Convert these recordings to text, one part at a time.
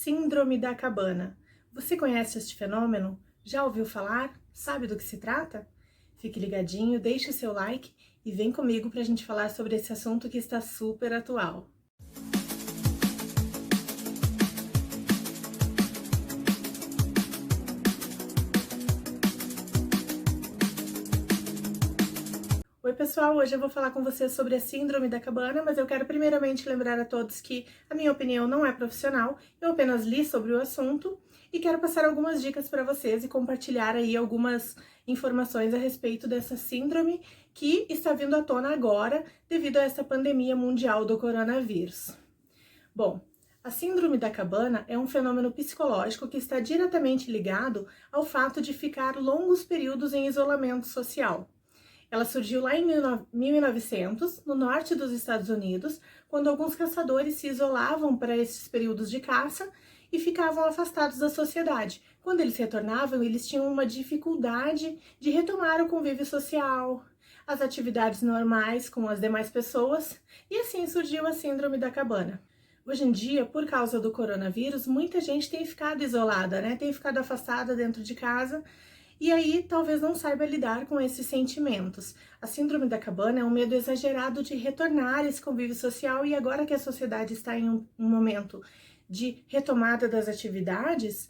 Síndrome da cabana. Você conhece este fenômeno? Já ouviu falar? Sabe do que se trata? Fique ligadinho, deixe o seu like e vem comigo para a gente falar sobre esse assunto que está super atual. Oi pessoal, hoje eu vou falar com vocês sobre a Síndrome da cabana, mas eu quero primeiramente lembrar a todos que a minha opinião não é profissional, eu apenas li sobre o assunto e quero passar algumas dicas para vocês e compartilhar aí algumas informações a respeito dessa síndrome que está vindo à tona agora devido a essa pandemia mundial do coronavírus. Bom, a Síndrome da cabana é um fenômeno psicológico que está diretamente ligado ao fato de ficar longos períodos em isolamento social. Ela surgiu lá em 1900, no norte dos Estados Unidos, quando alguns caçadores se isolavam para esses períodos de caça e ficavam afastados da sociedade. Quando eles retornavam, eles tinham uma dificuldade de retomar o convívio social, as atividades normais com as demais pessoas, e assim surgiu a Síndrome da cabana. Hoje em dia, por causa do coronavírus, muita gente tem ficado isolada, né? Tem ficado afastada dentro de casa, e aí talvez não saiba lidar com esses sentimentos. A síndrome da cabana é um medo exagerado de retornar esse convívio social, e agora que a sociedade está em um momento de retomada das atividades,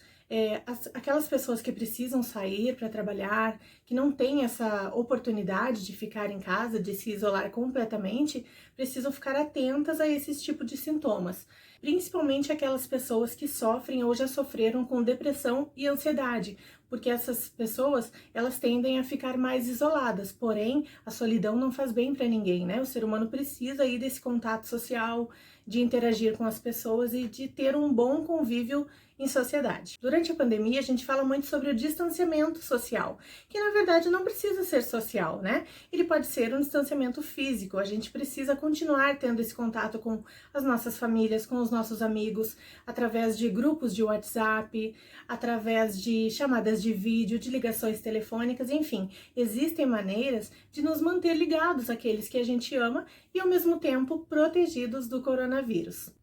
aquelas pessoas que precisam sair para trabalhar, que não têm essa oportunidade de ficar em casa, de se isolar completamente, precisam ficar atentas a esses tipos de sintomas. Principalmente aquelas pessoas que sofrem ou já sofreram com depressão e ansiedade, porque essas pessoas, elas tendem a ficar mais isoladas, porém, a solidão não faz bem para ninguém, né? O ser humano precisa aí desse contato social, de interagir com as pessoas e de ter um bom convívio em sociedade. Durante a pandemia, a gente fala muito sobre o distanciamento social, que na verdade não precisa ser social, né? Ele pode ser um distanciamento físico, a gente precisa continuar tendo esse contato com as nossas famílias, com os nossos amigos, através de grupos de WhatsApp, através de chamadas de vídeo, de ligações telefônicas, enfim, existem maneiras de nos manter ligados àqueles que a gente ama e ao mesmo tempo protegidos do coronavírus.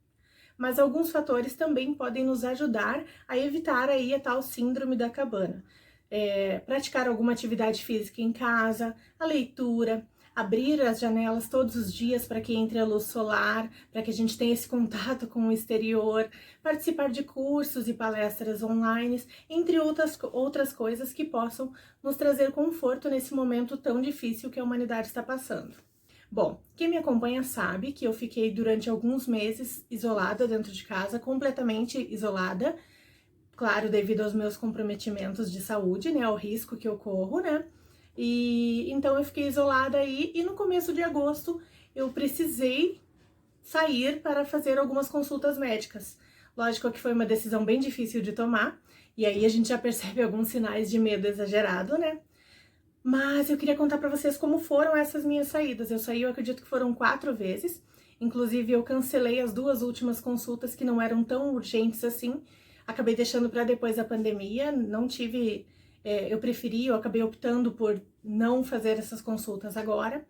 Mas alguns fatores também podem nos ajudar a evitar aí a tal síndrome da cabana. Praticar alguma atividade física em casa, a leitura, abrir as janelas todos os dias para que entre a luz solar, para que a gente tenha esse contato com o exterior, participar de cursos e palestras online, entre outras coisas que possam nos trazer conforto nesse momento tão difícil que a humanidade está passando. Bom, quem me acompanha sabe que eu fiquei durante alguns meses isolada dentro de casa, completamente isolada, claro, devido aos meus comprometimentos de saúde, né, ao risco que eu corro, né, e então eu fiquei isolada aí, e no começo de agosto eu precisei sair para fazer algumas consultas médicas. Lógico que foi uma decisão bem difícil de tomar, e aí a gente já percebe alguns sinais de medo exagerado, né, mas eu queria contar para vocês como foram essas minhas saídas. Eu acredito que foram 4 vezes. Inclusive, eu cancelei as 2 últimas consultas que não eram tão urgentes assim. Acabei deixando para depois da pandemia. Não tive... eu acabei optando por não fazer essas consultas agora.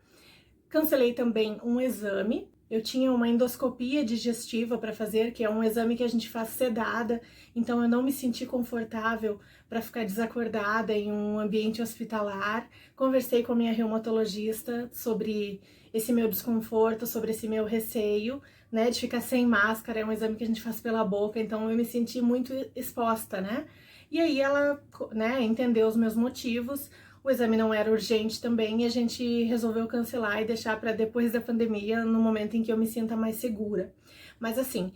Cancelei também um exame. Eu tinha uma endoscopia digestiva para fazer, que é um exame que a gente faz sedada, então eu não me senti confortável para ficar desacordada em um ambiente hospitalar. Conversei com a minha reumatologista sobre esse meu desconforto, sobre esse meu receio, né, de ficar sem máscara. É um exame que a gente faz pela boca, então eu me senti muito exposta, né? E aí ela, né, entendeu os meus motivos. O exame não era urgente também e a gente resolveu cancelar e deixar para depois da pandemia, no momento em que eu me sinta mais segura. Mas assim,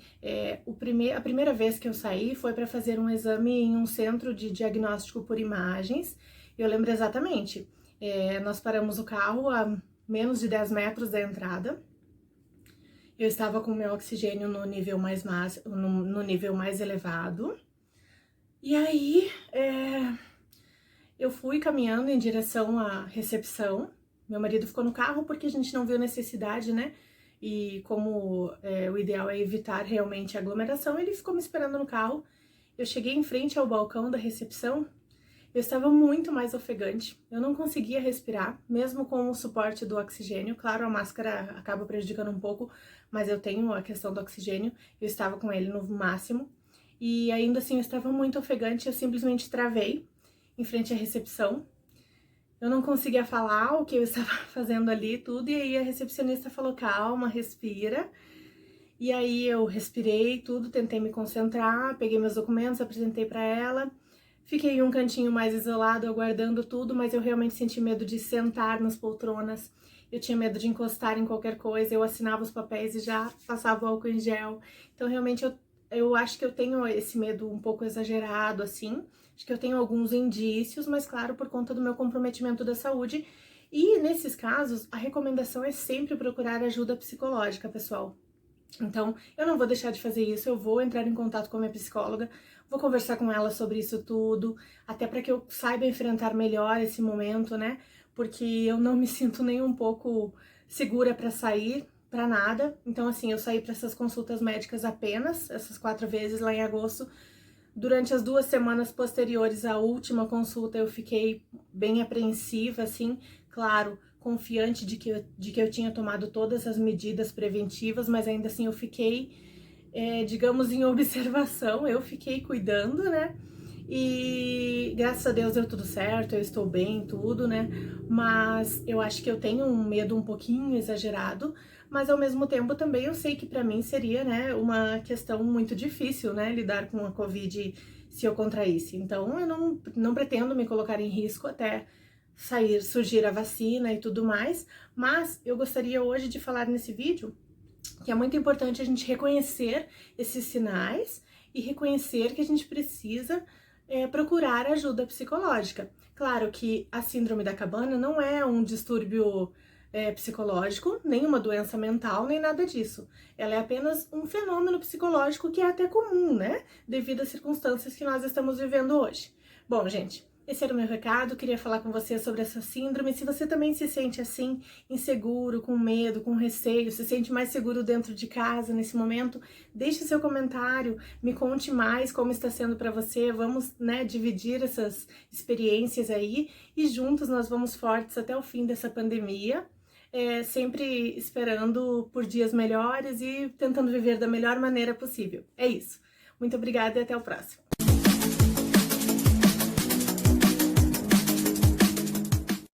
a primeira vez que eu saí foi para fazer um exame em um centro de diagnóstico por imagens. Eu lembro exatamente, nós paramos o carro a menos de 10 metros da entrada. Eu estava com o meu oxigênio no nível no nível mais elevado. E aí, eu fui caminhando em direção à recepção. Meu marido ficou no carro porque a gente não viu necessidade, né? E como o ideal é evitar realmente a aglomeração, ele ficou me esperando no carro. Eu cheguei em frente ao balcão da recepção, eu estava muito mais ofegante, eu não conseguia respirar, mesmo com o suporte do oxigênio. Claro, a máscara acaba prejudicando um pouco, mas eu tenho a questão do oxigênio, eu estava com ele no máximo. e ainda assim eu estava muito ofegante, eu simplesmente travei em frente à recepção. Eu não conseguia falar o que eu estava fazendo ali, tudo, e aí a recepcionista falou, calma, respira. E aí eu respirei tudo, tentei me concentrar, peguei meus documentos, apresentei para ela. Fiquei em um cantinho mais isolado, aguardando tudo, mas eu realmente senti medo de sentar nas poltronas. Eu tinha medo de encostar em qualquer coisa, eu assinava os papéis e já passava o álcool em gel. Então realmente eu acho que eu tenho esse medo um pouco exagerado, assim. Acho que eu tenho alguns indícios, mas claro, por conta do meu comprometimento da saúde. E nesses casos, a recomendação é sempre procurar ajuda psicológica, pessoal. Então, eu não vou deixar de fazer isso, eu vou entrar em contato com a minha psicóloga, vou conversar com ela sobre isso tudo, até para que eu saiba enfrentar melhor esse momento, né? Porque eu não me sinto nem um pouco segura para sair, para nada. Então, assim, eu saí para essas consultas médicas apenas, essas 4 vezes lá em agosto. Durante as 2 semanas posteriores à última consulta, eu fiquei bem apreensiva, assim, claro, confiante de que eu tinha tomado todas as medidas preventivas, mas ainda assim eu fiquei, digamos, em observação, eu fiquei cuidando, né? E graças a Deus deu tudo certo, eu estou bem, tudo, né? Mas eu acho que eu tenho um medo um pouquinho exagerado, mas ao mesmo tempo também eu sei que para mim seria, né, uma questão muito difícil, né, lidar com a Covid se eu contraísse. Então eu não pretendo me colocar em risco até surgir a vacina e tudo mais, mas eu gostaria hoje de falar nesse vídeo que é muito importante a gente reconhecer esses sinais e reconhecer que a gente precisa procurar ajuda psicológica. Claro que a síndrome da cabana não é um distúrbio psicológico, nem uma doença mental, nem nada disso. Ela é apenas um fenômeno psicológico que é até comum, né? Devido às circunstâncias que nós estamos vivendo hoje. Bom, gente, esse era o meu recado, queria falar com você sobre essa síndrome. Se você também se sente assim, inseguro, com medo, com receio, se sente mais seguro dentro de casa nesse momento, deixe seu comentário, me conte mais como está sendo para você, vamos, né, dividir essas experiências aí e juntos nós vamos fortes até o fim dessa pandemia, sempre esperando por dias melhores e tentando viver da melhor maneira possível. É isso. Muito obrigada e até o próximo.